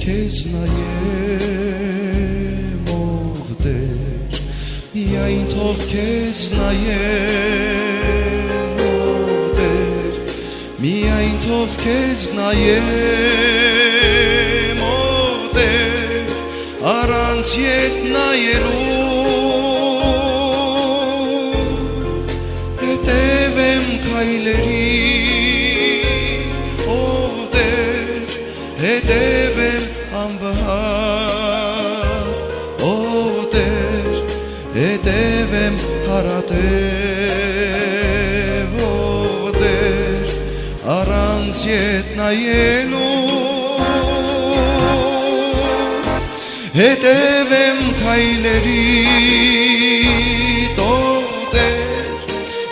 քեզ նայեմ ով Տեր միայն թող քեզ նայեմ ով Տեր միայն թող քեզ նայեմ ով Տեր առանց ետ նայելու հետևեմ քայլերի ով Տեր հետևեմ անվհատ ով Տեր հետևեմ հարատև ով Տեր առանց ետ նայելու հետևեմ քայլերիդ ով Տեր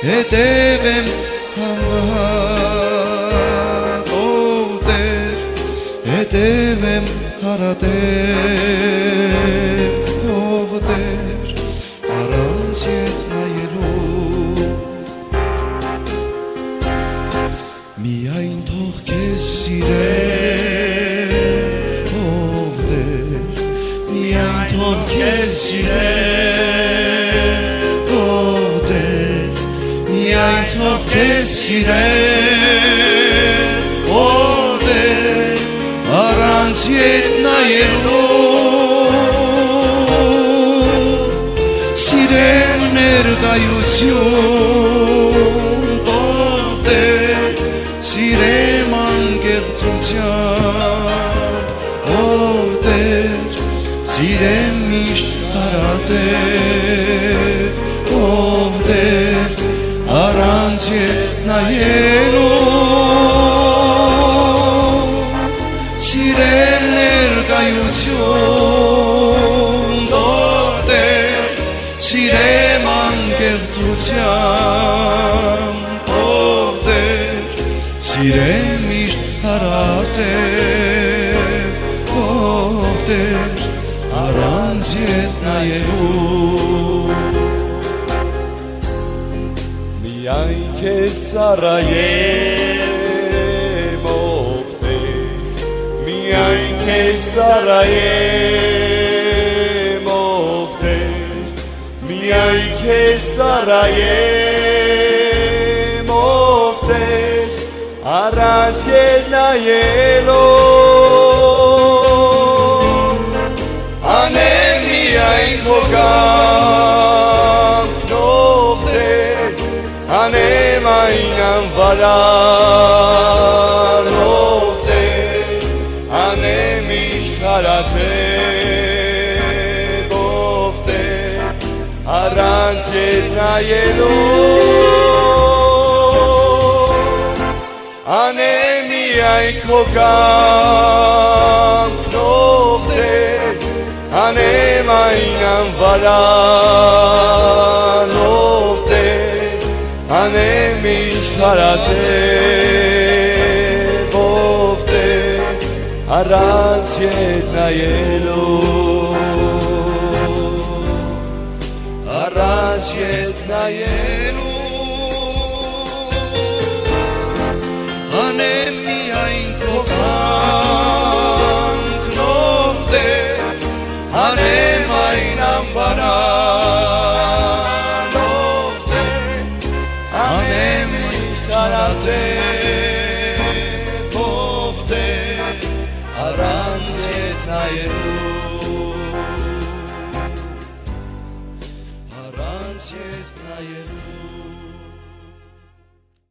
հետևեմ անվհատ ով Տեր հետևեմ հարատև ով Տեր առանց ետ նայելու միայն թող քեզ սիրեմ ով Տեր միայն թող քեզ սիրեմ ով Տեր միայն թող քեզ սիրեմ ով Տեր առանց ետ նայելու սիրեմ ներկայություն ով Տեր սիրեմ անկեղծությամբ ով Տեր սիրեմ միշտ հարատև ով Տեր առանց ետ նայելու սիրեմ ներկայություն ով Տեր սիրեմ անկեղծությամբ ով Տեր սիրեմ միշտ հարատև ով Տեր առանց ետ նայելու միայն քեզ ծառայեմ ով Տեր միայն քեզ ծառայեմ ով Տեր միայն քեզ ծառայեմ ով Տեր առանց ետ նայելու անեմ միայն քո կամքն ով Տեր անեմ այն անվարան ով Տեր անեմ միշտ հարատև ով Տեր առանց ետ նայելու անեմ միայն քո կամքն ով Տեր անեմ այն անվարան ով Տեր անեմ միշտ հարատև ով Տեր առանց ետ նայելու առանց ետ նայելու անեմ միայն քո կամքն ով Տեր անեմ այն անվարան ով Տեր անեմ միշտ հարատև ով Տեր առանց ետ նայելու առանց ետ նայելու